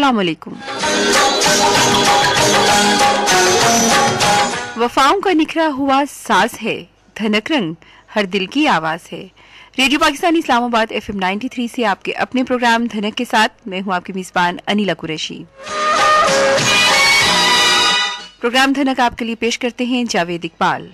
अस्सलाम वालेकुम। वफाओं का निखरा हुआ साज है, धनक रंग हर दिल की आवाज है। रेडियो पाकिस्तान इस्लामाबाद FM 93 से आपके अपने प्रोग्राम धनक के साथ मैं हूं आपकी मेजबान अनिला कुरैशी। प्रोग्राम धनक आपके लिए पेश करते हैं जावेद इकबाल।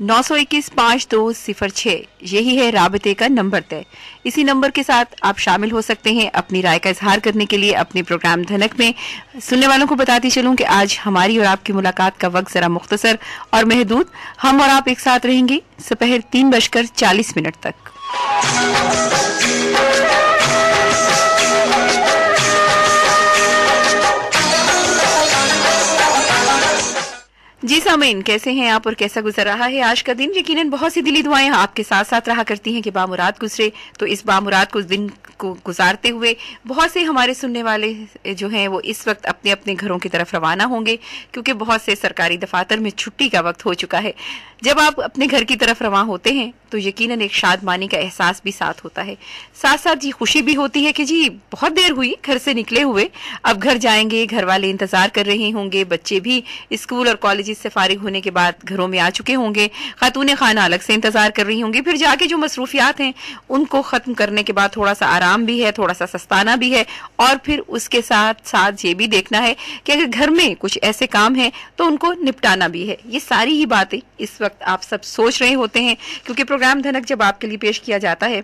921-5206 यही है राबते का नंबर तय। इसी नंबर के साथ आप शामिल हो सकते हैं अपनी राय का इजहार करने के लिए अपने प्रोग्राम धनक में। सुनने वालों को बताती चलूं कि आज हमारी और आपकी मुलाकात का वक्त जरा मुख्तसर और महदूद। हम और आप एक साथ रहेंगे दोपहर 3:40 तक। जी सामीन, कैसे हैं आप और कैसा गुजर रहा है आज का दिन? यकीनन बहुत सी दिली दुआएं आपके साथ साथ रहा करती हैं कि बामुराद गुजरे। तो इस बामुराद को दिन को गुजारते हुए बहुत से हमारे सुनने वाले जो हैं वो इस वक्त अपने अपने घरों की तरफ रवाना होंगे, क्योंकि बहुत से सरकारी दफातर में छुट्टी का वक्त हो चुका है। जब आप अपने घर की तरफ रवाना होते हैं तो यकीनन एक शादमानी का एहसास भी साथ होता है, साथ साथ जी खुशी भी होती है कि जी बहुत देर हुई घर से निकले हुए, अब घर जाएंगे, घर वाले इंतजार कर रहे होंगे, बच्चे भी स्कूल और कॉलेज से फारिग होने के बाद घरों में आ चुके होंगे, खातूने खाना अलग से इंतजार कर रही होंगी, फिर जाके जो मसरूफियात हैं उनको खत्म करने के बाद थोड़ा सा आराम भी है, थोड़ा सा सस्ताना भी है, और फिर उसके साथ साथ ये भी देखना है कि अगर घर में कुछ ऐसे काम है तो उनको निपटाना भी है। ये सारी ही बातें इस वक्त आप सब सोच रहे होते हैं, क्योंकि प्रोग्राम धनक जब आपके लिए पेश किया जाता है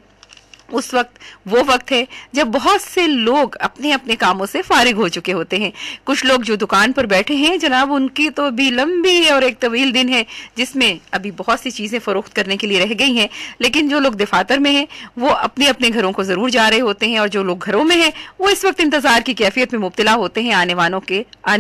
उस वक्त वो वक्त है जब बहुत से लोग अपने अपने कामों से फारिग हो चुके होते हैं। कुछ लोग जो दुकान पर बैठे हैं जनाब, उनकी तो अभी लंबी और एक तवील दिन है जिसमें अभी बहुत सी चीजें फरोख्त करने के लिए रह गई हैं, लेकिन जो लोग दफातर में हैं वो अपने अपने घरों को जरूर जा रहे होते हैं, और जो लोग घरों में हैं वो इस वक्त इंतजार की कैफियत में मुब्तला होते हैं। आने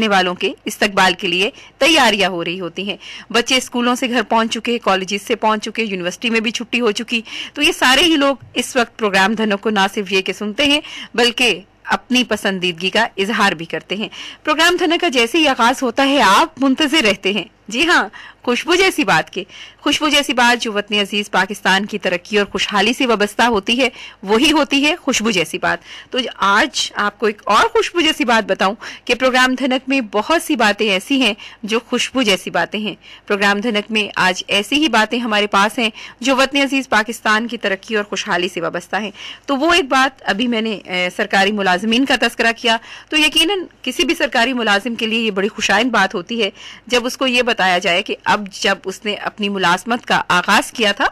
वालों के इस्तकबाल के लिए तैयारियां हो रही होती हैं। बच्चे स्कूलों से घर पहुंच चुके, कॉलेज से पहुंच चुके, यूनिवर्सिटी में भी छुट्टी हो चुकी। तो ये सारे ही लोग इस वक्त प्रोग्राम धनक को ना सिर्फ ये के सुनते हैं बल्कि अपनी पसंदीदगी का इजहार भी करते हैं। प्रोग्राम धनक का जैसे ही आगाज होता है आप मुंतजिर रहते हैं, जी हाँ, खुशबू जैसी बात की। खुशबू जैसी बात जो वतन अजीज पाकिस्तान की तरक्की और खुशहाली से वाबस्ता होती है वही होती है खुशबू जैसी बात। तो आज आपको एक और खुशबू जैसी बात बताऊं कि प्रोग्राम धनक में बहुत सी बातें ऐसी हैं जो खुशबू जैसी बातें हैं। प्रोग्राम धनक में आज ऐसी ही बातें हमारे पास हैं जो वतन अजीज पाकिस्तान की तरक्की और खुशहाली से वाबस्ता है। तो वो एक बात, अभी मैंने सरकारी मुलाजमीन का तस्करा किया, तो यकीनन किसी भी सरकारी मुलाजिम के लिए ये बड़ी खुशाइन बात होती है जब उसको ये बताया जाए कि अब जब उसने अपनी मुलाजमत का आगाज किया था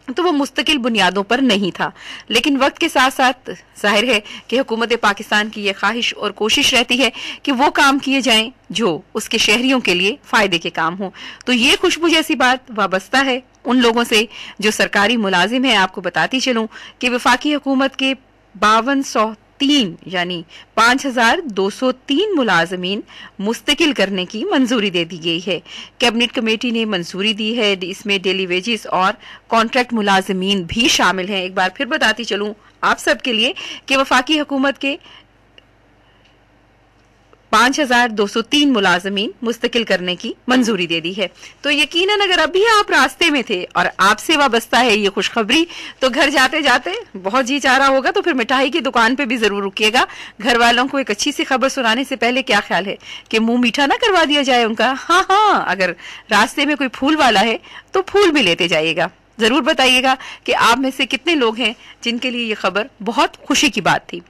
तो वो मुस्तकिल बुनियादों पर नहीं था, लेकिन वक्त के साथ साथ जाहिर है कि हुकूमत पाकिस्तान की ये ख्वाहिश और कोशिश रहती है कि वो काम किए जाएं जो उसके शहरियों के लिए फायदे के काम हो। तो ये खुशबू जैसी बात वाबस्ता है उन लोगों से जो सरकारी मुलाजिम है। आपको बताती चलूं कि वफाकी हुकूमत के 5203 यानी 5203 मुलाजमीन मुस्तकिल करने की मंजूरी दे दी गई है। कैबिनेट कमेटी ने मंजूरी दी है, इसमें डेली वेजेस और कॉन्ट्रैक्ट मुलाजमीन भी शामिल हैं। एक बार फिर बताती चलूं आप सबके लिए कि वफाकी हुकूमत के 5203 मुलाजमीन मुस्तकिल करने की मंजूरी दे दी है। तो यकीनन अगर अभी आप रास्ते में थे और आपसे वाबस्ता है ये खुशखबरी, तो घर जाते जाते बहुत जी चाह रहा होगा तो फिर मिठाई की दुकान पे भी जरूर रुकिएगा। घर वालों को एक अच्छी सी खबर सुनाने से पहले क्या ख्याल है कि मुंह मीठा ना करवा दिया जाए उनका। हाँ, अगर रास्ते में कोई फूल वाला है तो फूल भी लेते जाइएगा। जरूर बताइएगा कि आप में से कितने लोग हैं जिनके लिए ये खबर बहुत खुशी की बात थी।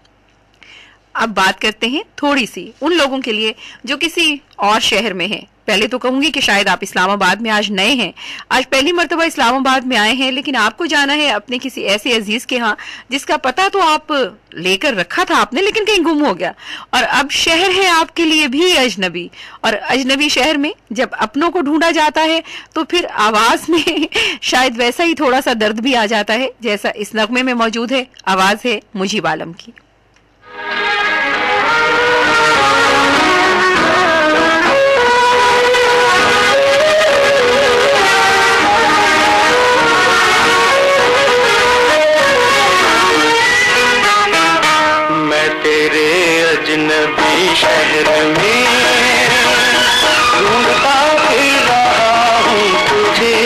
अब बात करते हैं थोड़ी सी उन लोगों के लिए जो किसी और शहर में हैं। पहले तो कहूंगी कि शायद आप इस्लामाबाद में आज नए हैं, आज पहली मर्तबा इस्लामाबाद में आए हैं, लेकिन आपको जाना है अपने किसी ऐसे अजीज के यहाँ जिसका पता तो आप लेकर रखा था आपने, लेकिन कहीं गुम हो गया, और अब शहर है आपके लिए भी अजनबी। और अजनबी शहर में जब अपनों को ढूंढा जाता है तो फिर आवाज में शायद वैसा ही थोड़ा सा दर्द भी आ जाता है जैसा इस नगमे में मौजूद है। आवाज है मुजीब आलम की। अजनबी शहर में ढूंढता फिर रहा हूँ तुझे,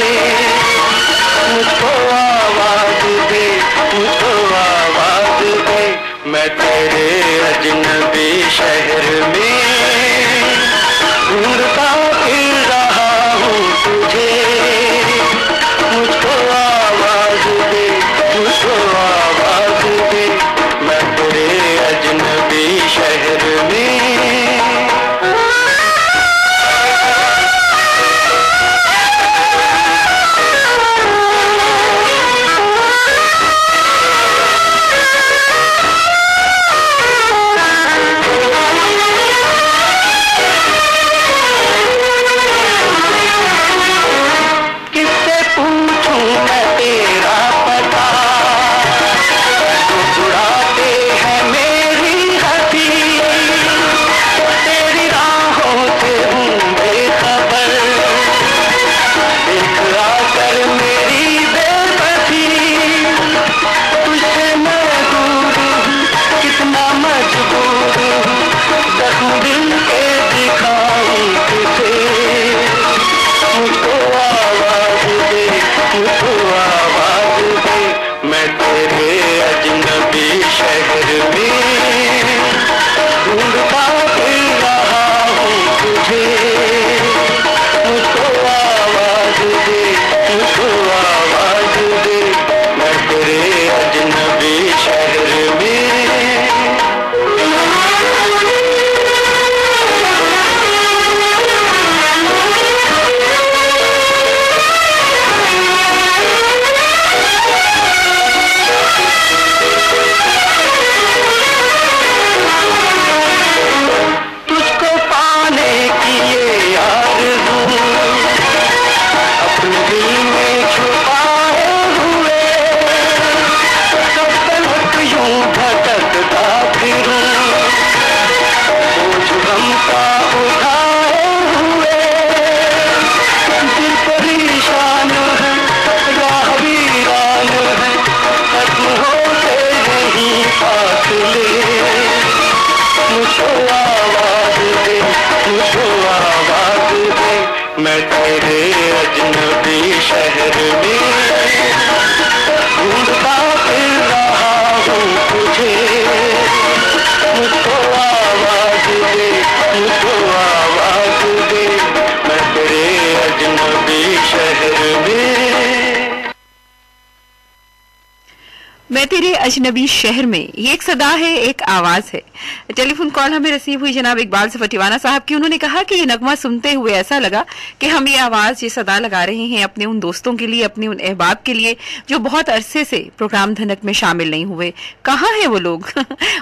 मुझको आवाज दे, मुझको आवाज दे। तेरे अजनबी शहर में ढूंढता फिर रहा हूँ तुझे, मुझको आवाज दे, मुझको आवाज दे, मैं तेरे अजनबी शहर में। मैं तेरे अजनबी शहर में, ये एक सदा है, एक आवाज है। टेलीफोन कॉल हमें रिसीव हुई जनाब इकबाल सफर टिवाना साहब की। उन्होंने कहा कि ये नगमा सुनते हुए ऐसा लगा कि हम ये आवाज, ये सदा लगा रहे हैं अपने उन दोस्तों के लिए, अपने उन अहबाब के लिए जो बहुत अरसे से प्रोग्राम धनक में शामिल नहीं हुए। कहाँ हैं वो लोग?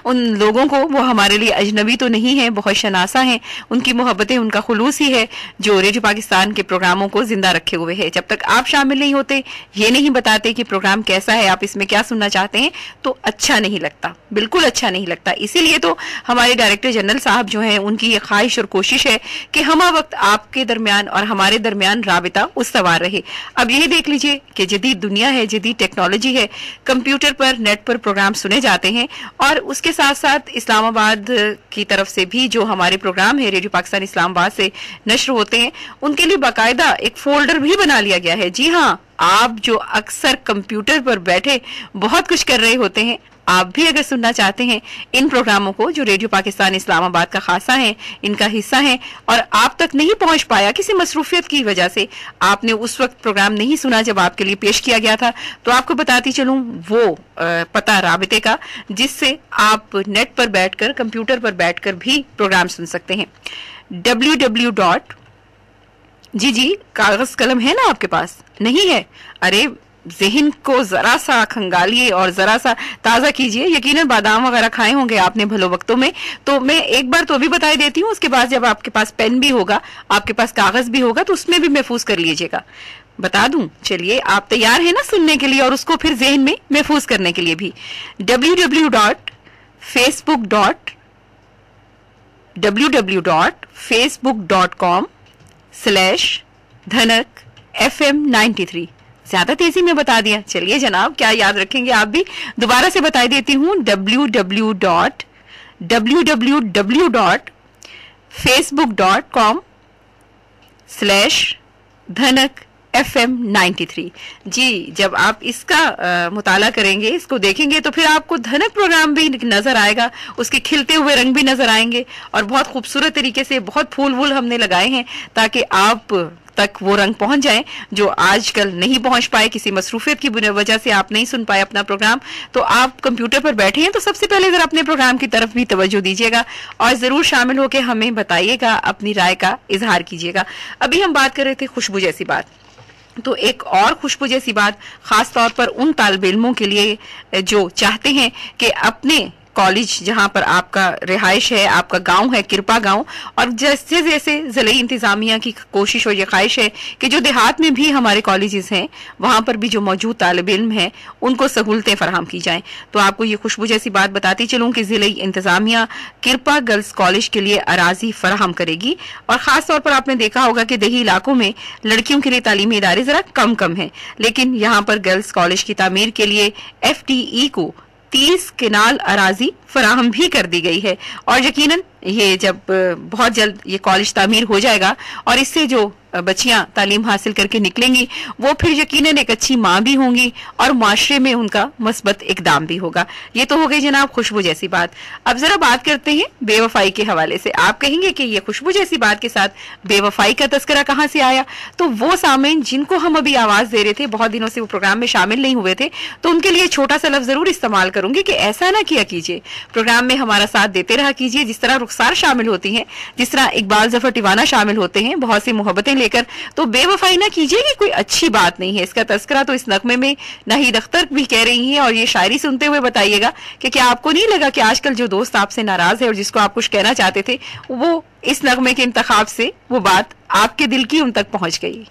उन लोगों को, वो हमारे लिए अजनबी तो नहीं है, बहुत शनासा है, उनकी मोहब्बतें, उनका खुलूस ही है जो रेडियो पाकिस्तान के प्रोग्रामों को जिंदा रखे हुए है। जब तक आप शामिल नहीं होते, ये नहीं बताते कि प्रोग्राम कैसा है, आप इसमें क्या सुनना चाहते हैं, तो अच्छा नहीं लगता, बिल्कुल अच्छा नहीं लगता। इसीलिए तो हमारे डायरेक्टर जनरल साहब जो हैं, उनकी ये ख्वाहिश और कोशिश है कि हम वक्त आपके दरमियान और हमारे दरमियान राबिता उस्तवार रहे। अब यही देख लीजिए कि जदीद दुनिया है, जदीद टेक्नोलॉजी है, कंप्यूटर पर, नेट पर प्रोग्राम सुने जाते हैं और उसके साथ साथ इस्लामाबाद की तरफ से भी जो हमारे प्रोग्राम है रेडियो पाकिस्तान इस्लामाबाद से नश्र होते हैं, उनके लिए बाकायदा एक फोल्डर भी बना लिया गया है। जी हाँ, आप जो अक्सर कंप्यूटर पर बैठे बहुत कुछ कर रहे होते हैं, आप भी अगर सुनना चाहते हैं इन प्रोग्रामों को जो रेडियो पाकिस्तान इस्लामाबाद का खासा है, इनका हिस्सा है, और आप तक नहीं पहुंच पाया किसी मसरूफियत की वजह से, आपने उस वक्त प्रोग्राम नहीं सुना जब आपके लिए पेश किया गया था, तो आपको बताती चलूं वो पता राबिते का जिससे आप नेट पर बैठकर, कंप्यूटर पर बैठकर भी प्रोग्राम सुन सकते हैं। www. जी, कागज कलम है ना आपके पास? नहीं है? अरे ज़हन को जरा सा खंगालिए और जरा सा ताज़ा कीजिए। यकीनन बादाम वगैरह खाए होंगे आपने भलो वक्तों में, तो मैं एक बार तो अभी बता देती हूँ, उसके बाद जब आपके पास पेन भी होगा, आपके पास कागज भी होगा, तो उसमें भी महफूज कर लीजिएगा। बता दूं, चलिए आप तैयार हैं ना सुनने के लिए और उसको फिर ज़हन में महफूज करने के लिए भी? www.facebook.com/dhanakfm93। ज्यादा तेजी में बता दिया। चलिए जनाब, क्या याद रखेंगे आप भी? दोबारा से बता देती हूँ, www.facebook.com/dhanakfm93। जी, जब आप इसका मुताला करेंगे, इसको देखेंगे, तो फिर आपको धनक प्रोग्राम भी नजर आएगा, उसके खिलते हुए रंग भी नजर आएंगे और बहुत खूबसूरत तरीके से बहुत फूल वूल हमने लगाए हैं ताकि आप तक वो रंग पहुंच जाए जो आजकल नहीं पहुंच पाए, किसी मसरूफियत की वजह से आप नहीं सुन पाए अपना प्रोग्राम। तो आप कंप्यूटर पर बैठे हैं तो सबसे पहले जरा अपने प्रोग्राम की तरफ भी तवज्जो दीजिएगा और जरूर शामिल होकर हमें बताइएगा, अपनी राय का इजहार कीजिएगा। अभी हम बात कर रहे थे खुशबू जैसी बात, तो एक और खुशबू जैसी बात खास तौर पर उन तालिब इल्मों के लिए जो चाहते हैं कि अपने कॉलेज जहां पर आपका रिहाइश है, आपका गांव है, किरपा गांव, और जैसे जैसे ज़िले इंतजामिया की कोशिश और ये ख्वाहिश है कि जो देहात में भी हमारे कॉलेजेस हैं वहां पर भी जो मौजूद तालिब इल्म हैं उनको सहूलतें फराहम की जाएं। तो आपको ये खुशबू जैसी बात बताती चलूं कि ज़िले इंतजामिया किरपा गर्ल्स कॉलेज के लिए अराजी फराहम करेगी और खास तौर पर आपने देखा होगा कि देही इलाकों में लड़कियों के लिए तालीमी इदारे जरा कम है, लेकिन यहाँ पर गर्ल्स कॉलेज की तामीर के लिए FDE को 30 केनाल अराजी फराहम भी कर दी गई है और यकीनन ये जब बहुत जल्द ये कॉलेज तामीर हो जाएगा और इससे जो बच्चियां तालीम हासिल करके निकलेंगी वो फिर यकीनन एक अच्छी माँ भी होंगी और माशरे में उनका मस्बत इकदाम भी होगा। ये तो हो गई जनाब खुशबू जैसी बात। अब जरा बात करते हैं बेवफाई के हवाले से। आप कहेंगे कि ये खुशबू जैसी बात के साथ बेवफाई का तस्करा कहाँ से आया? तो वो सामीन जिनको हम अभी आवाज दे रहे थे, बहुत दिनों से वो प्रोग्राम में शामिल नहीं हुए थे, तो उनके लिए छोटा सा लफ्ज जरूर इस्तेमाल करूंगी कि ऐसा ना किया कीजिए, प्रोग्राम में हमारा साथ देते रहा कीजिए। जिस तरह रुखसार शामिल होती हैं, जिस तरह इकबाल जफर टिवाना शामिल होते हैं बहुत सी मोहब्बतें लेकर, तो बेवफाई ना कीजिए कि कोई अच्छी बात नहीं है। इसका तस्करा तो इस नगमे में नाहिद अख्तर भी कह रही हैं और ये शायरी सुनते हुए बताइएगा कि क्या आपको नहीं लगा कि आजकल जो दोस्त आपसे नाराज है और जिसको आप कुछ कहना चाहते थे वो इस नगमे के इंतखाब से वो बात आपके दिल की उन तक पहुंच गई।